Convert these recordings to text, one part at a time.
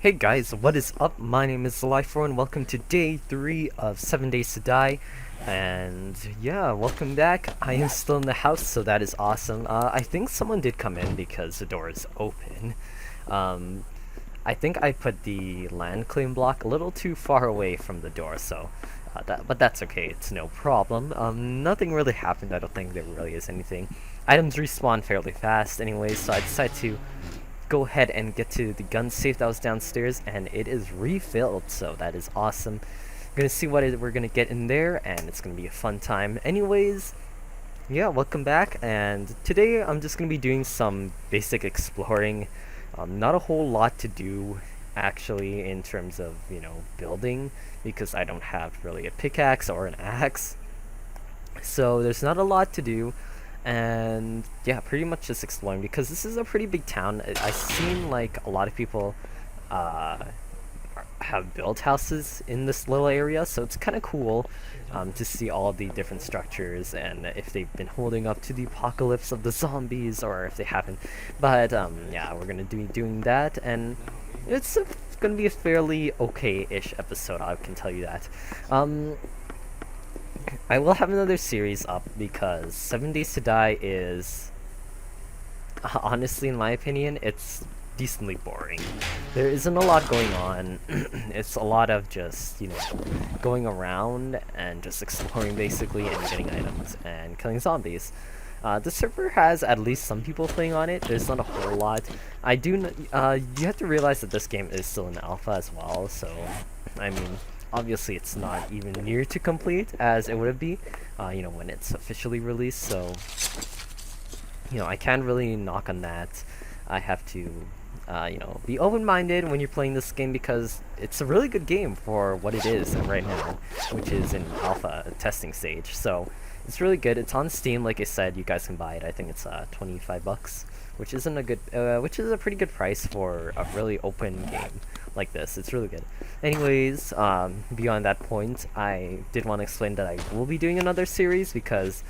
Hey guys, what is up? My name is Zlyphor and welcome to day 3 of 7 Days to Die. And yeah, welcome back. I am still in the house, so that is awesome. I think someone did come in because the door is open. Um, I think I put the land claim block a little too far away from the door, so but that's okay. It's no problem. Nothing really happened. I don't think there really is anything. Items respawn fairly fast, anyways, so I decided to go ahead and get to the gun safe that was downstairs, and it is refilled, so that is awesome. We're gonna see what we're gonna get in there, and it's gonna be a fun time. Anyways, yeah, welcome back, and today I'm just gonna be doing some basic exploring. Not a whole lot to do actually in terms of building, because I don't have really a pickaxe or an axe, so there's not a lot to do. And yeah, pretty much just exploring because this is a pretty big town. I've seen like a lot of people uh, have built houses in this little area, so it's kind of cool to see all the different structures and if they've been holding up to the apocalypse of the zombies or if they haven't. But yeah, we're gonna be doing that, and it's gonna be a fairly okay-ish episode, I can tell you that. I will have another series up because 7 Days to Die is, honestly, in my opinion, it's decently boring. There isn't a lot going on. It's a lot of just, going around and just exploring basically and getting items and killing zombies. The server has at least some people playing on it. There's not a whole lot. You have to realize that this game is still in alpha as well, so, I mean, obviously it's not even near to complete as it would be, when it's officially released, so, I can't really knock on that. I have to, be open-minded when you're playing this game because it's a really good game for what it is right now, which is in alpha testing stage, so it's really good. It's on Steam, like I said, you guys can buy it. I think it's 25 bucks, which is a pretty good price for a really open game like this. It's really good. Anyways, beyond that point, I did want to explain that I will be doing another series because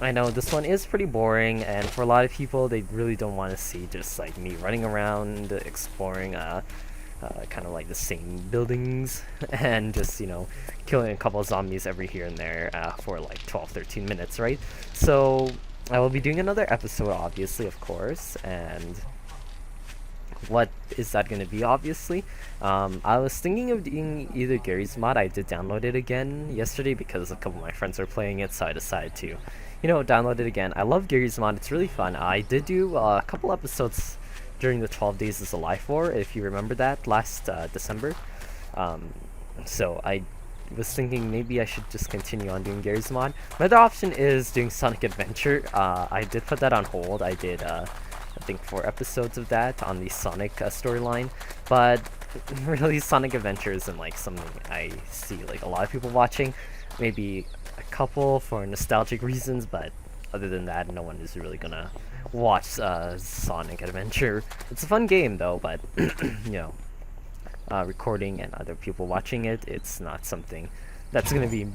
I know this one is pretty boring, and for a lot of people, they really don't want to see just like me running around exploring kind of like the same buildings and just killing a couple of zombies every here and there for like 12-13 minutes, right? So I will be doing another episode, obviously, of course, and what is that going to be? Obviously, I was thinking of doing either Gary's mod. I did download it again yesterday because a couple of my friends are playing it, so I decided to download it again. I love Gary's mod. It's really fun. I did do a couple episodes during the 12 days of Zlyphor, if you remember that, last December. So I was thinking maybe I should just continue on doing Gary's mod. My other option is doing Sonic Adventure. I did put that on hold. I did, I think, 4 episodes of that on the Sonic storyline, but really Sonic Adventure isn't like something I see like a lot of people watching. Maybe a couple for nostalgic reasons, but other than that, no one is really gonna watch Sonic Adventure. It's a fun game though, but recording and other people watching it, it's not something that's gonna be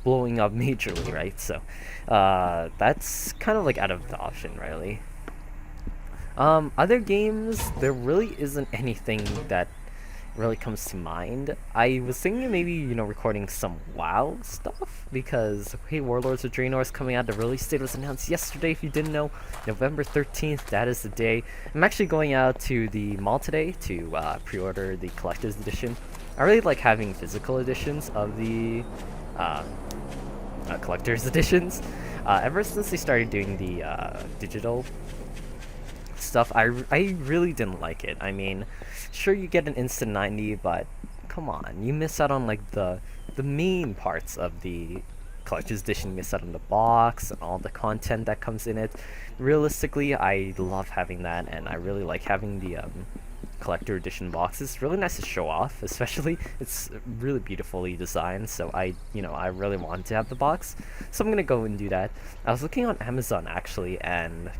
blowing up majorly, right? So that's kind of like out of the option, really. Other games, there really isn't anything that really comes to mind. I was thinking maybe, recording some WoW stuff, because, hey, Warlords of Draenor is coming out. The release date was announced yesterday, if you didn't know. November 13th, that is the day. I'm actually going out to the mall today to pre-order the collector's edition. I really like having physical editions of the collector's editions. Ever since they started doing the digital stuff, I really didn't like it. I mean, sure, you get an instant 90, but come on, you miss out on like the main parts of the collector's edition. You miss out on the box and all the content that comes in it. Realistically, I love having that, and I really like having the collector edition box. It's really nice to show off, especially it's really beautifully designed, so I really want to have the box, so I'm gonna go and do that. I was looking on Amazon actually, and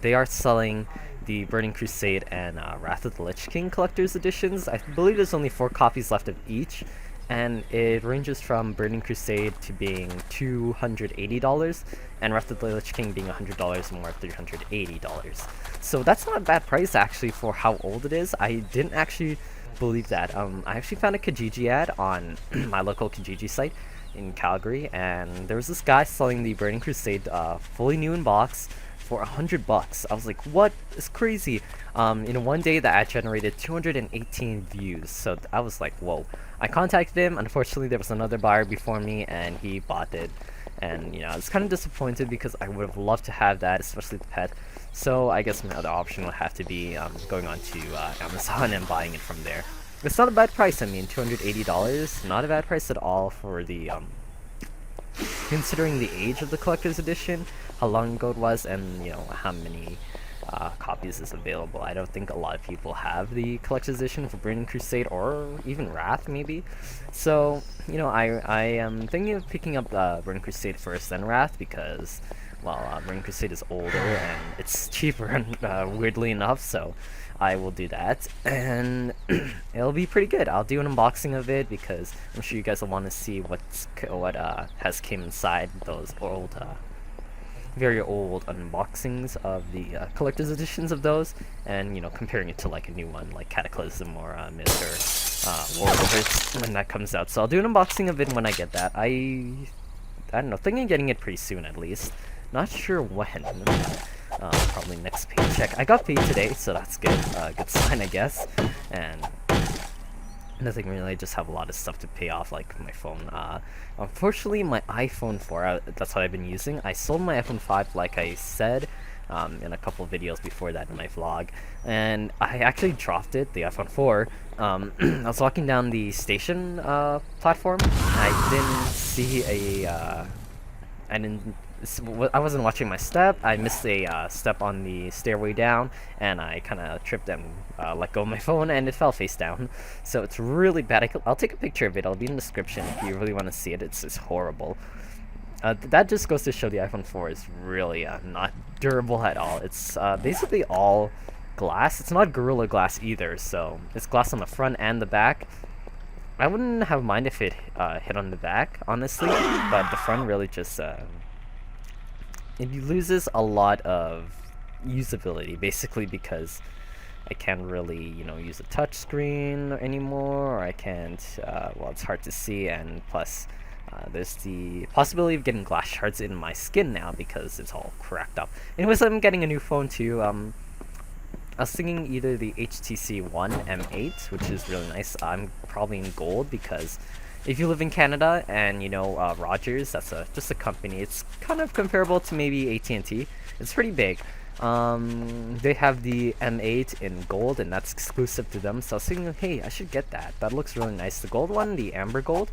they are selling the Burning Crusade and Wrath of the Lich King collector's editions. I believe there's only 4 copies left of each, and it ranges from Burning Crusade to being $280, and Wrath of the Lich King being $100 more, $380. So that's not a bad price actually for how old it is. I didn't actually believe that. I actually found a Kijiji ad on my local Kijiji site in Calgary, and there was this guy selling the Burning Crusade fully new in box for $100. I was like, what? It's crazy. In one day, the ad generated 218 views, so I was like, whoa. I contacted him. Unfortunately, there was another buyer before me, and he bought it. And, you know, I was kind of disappointed because I would have loved to have that, especially the pet. So I guess my other option would have to be going on to Amazon and buying it from there. It's not a bad price. I mean, $280, not a bad price at all for the considering the age of the collector's edition, how long ago it was, and you know how many copies is available. I don't think a lot of people have the collector's edition for Burning Crusade or even Wrath, maybe. So you know, I am thinking of picking up Burning Crusade first, then Wrath, because well, Burning Crusade is older and it's cheaper, weirdly enough. So I will do that, and it'll be pretty good. I'll do an unboxing of it because I'm sure you guys will want to see what has came inside those old, very old unboxings of the collector's editions of those, and you know, comparing it to like a new one like Cataclysm or Mist or World of It when that comes out. So I'll do an unboxing of it when I get that. I don't know, thinking of getting it pretty soon at least. Not sure when. Probably next paycheck. I got paid today, so that's good. Good sign, I guess. And nothing really. I just have a lot of stuff to pay off, like my phone. Unfortunately, my iPhone 4, that's what I've been using. I sold my iPhone 5, like I said, in a couple of videos before that in my vlog. And I actually dropped it, the iPhone 4. I was walking down the station platform. I didn't see I wasn't watching my step. I missed a step on the stairway down, and I kind of tripped and let go of my phone, and it fell face down. So it's really bad. I'll take a picture of it. It'll be in the description if you really want to see it. It's horrible. That just goes to show the iPhone 4 is really not durable at all. It's basically all glass. It's not Gorilla Glass either, so it's glass on the front and the back. I wouldn't have mind if it hit on the back, honestly, but the front really just it loses a lot of usability, basically, because I can't really, you know, use a touch screen anymore, or I can't, well, it's hard to see, and plus, there's the possibility of getting glass shards in my skin now because it's all cracked up. Anyways, I'm getting a new phone too. I was thinking either the HTC One M8, which is really nice. I'm probably in gold because if you live in Canada and you know Rogers, that's just a company. It's kind of comparable to maybe AT&T. It's pretty big. They have the M8 in gold, and that's exclusive to them. So I was thinking, hey, I should get that. That looks really nice. The gold one, the amber gold.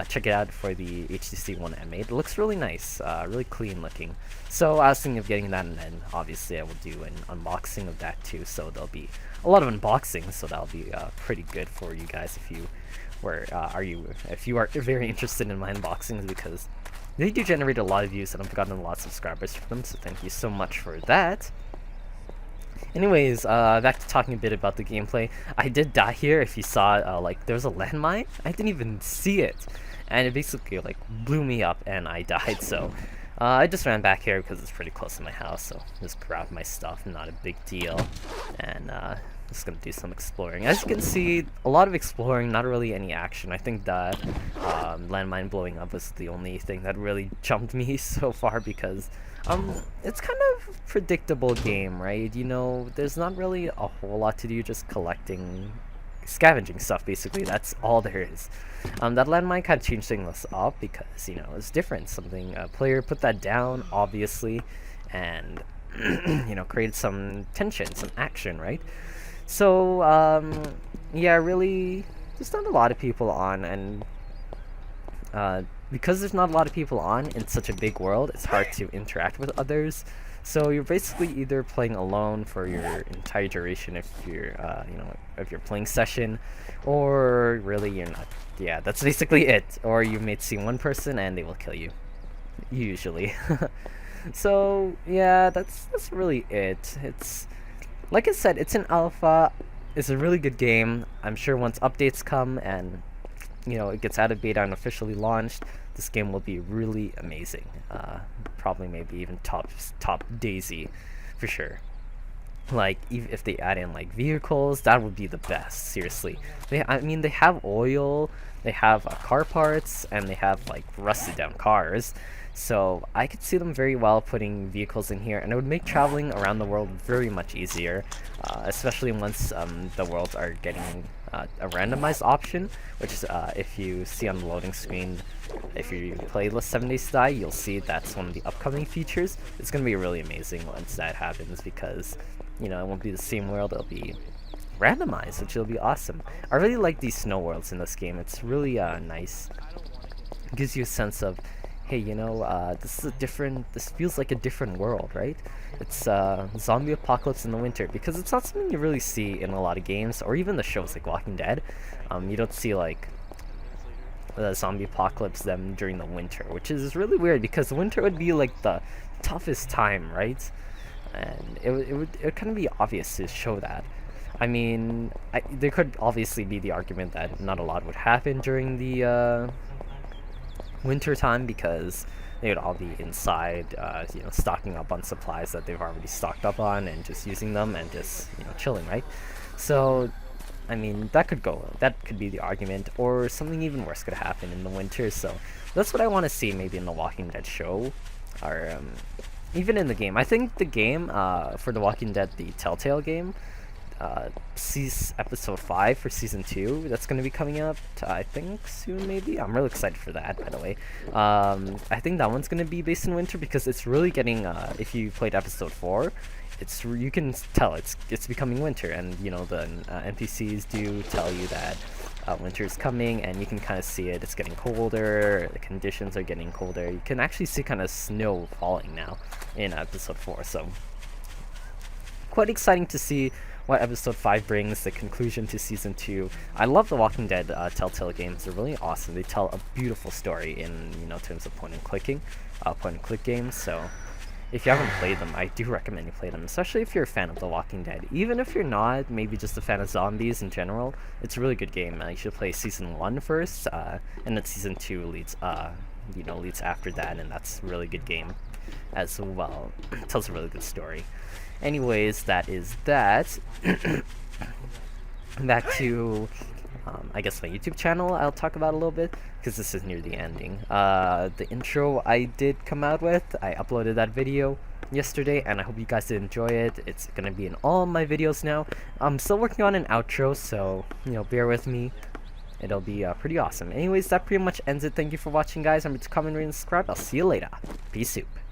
Check it out for the HTC One M8. It looks really nice, really clean looking. So I was thinking of getting that, and then obviously I will do an unboxing of that too. So there'll be a lot of unboxings. So that'll be pretty good for you guys if you if you are very interested in my unboxings, because they do generate a lot of views and I've gotten a lot of subscribers for them, so thank you so much for that. Anyways, back to talking a bit about the gameplay. I did die here. If you saw, like, there was a landmine. I didn't even see it, and it basically like blew me up and I died. So I just ran back here because it's pretty close to my house, so just grabbed my stuff, not a big deal, and just gonna do some exploring. As you can see, a lot of exploring, not really any action. I think that landmine blowing up was the only thing that really jumped me so far, because it's kind of predictable game, right? You know, there's not really a whole lot to do, just collecting, scavenging stuff, basically. That's all there is. That landmine kind of changed things up because, you know, it's different. Something, a player put that down, obviously, and, you know, created some tension, some action, right? So, yeah, really, there's not a lot of people on, and because there's not a lot of people on in such a big world, it's hard to interact with others. So you're basically either playing alone for your entire duration if you're, you know, if you're playing session, or really you're not. Yeah, that's basically it. Or you may see one person and they will kill you, usually. So yeah, that's really it. It's, like I said, it's an alpha. It's a really good game. I'm sure once updates come and, it gets out of beta and officially launched, this game will be really amazing. Probably maybe even top Daisy, for sure. Like, even if they add in like vehicles, that would be the best. Seriously, I mean, they have oil, they have car parts, and they have like rusted down cars. So I could see them very well putting vehicles in here, and it would make traveling around the world very much easier, especially once the worlds are getting a randomized option, which is, if you see on the loading screen, if you play the 7 Days to Die, you'll see that's one of the upcoming features. It's going to be really amazing once that happens, because it won't be the same world, it'll be randomized, which will be awesome. I really like these snow worlds in this game. It's really nice. It gives you a sense of, hey, this feels like a different world, right? It's zombie apocalypse in the winter, because it's not something you really see in a lot of games, or even the shows like Walking Dead. You don't see like the zombie apocalypse them during the winter, which is really weird, because the winter would be like the toughest time, right? And it would kind of be obvious to show that. I mean, there could obviously be the argument that not a lot would happen during the winter time, because they would all be inside, stocking up on supplies that they've already stocked up on, and just using them and just chilling, right? So I mean, that could be the argument, or something even worse could happen in the winter. So that's what I want to see, maybe in the Walking Dead show, or even in the game. I think the game for the Walking Dead, the Telltale game, sees episode 5 for season 2, that's going to be coming up, I think, soon, maybe. I'm really excited for that, by the way. I think that one's going to be based in winter, because it's really getting, if you played episode 4, you can tell it's becoming winter, and the NPCs do tell you that winter is coming, and you can kind of see it. It's getting colder, the conditions are getting colder. You can actually see kind of snow falling now in episode 4, so quite exciting to see what episode 5 brings, the conclusion to season 2. I love the Walking Dead Telltale games. They're really awesome. They tell a beautiful story in terms of point and click games. So if you haven't played them, I do recommend you play them, especially if you're a fan of The Walking Dead. Even if you're not, maybe just a fan of zombies in general, it's a really good game. You should play season 1 first, and then season 2 leads after that, and that's a really good game as well. It tells a really good story. Anyways, that is that. Back to I guess my YouTube channel, I'll talk about a little bit, because this is near the ending. The intro I did come out with, I uploaded that video yesterday, and I hope you guys did enjoy it. It's gonna be in all my videos now. I'm still working on an outro, so bear with me. It'll be pretty awesome. Anyways, that pretty much ends it. Thank you for watching, guys. Remember to comment, rate, and subscribe. I'll see you later. Peace out.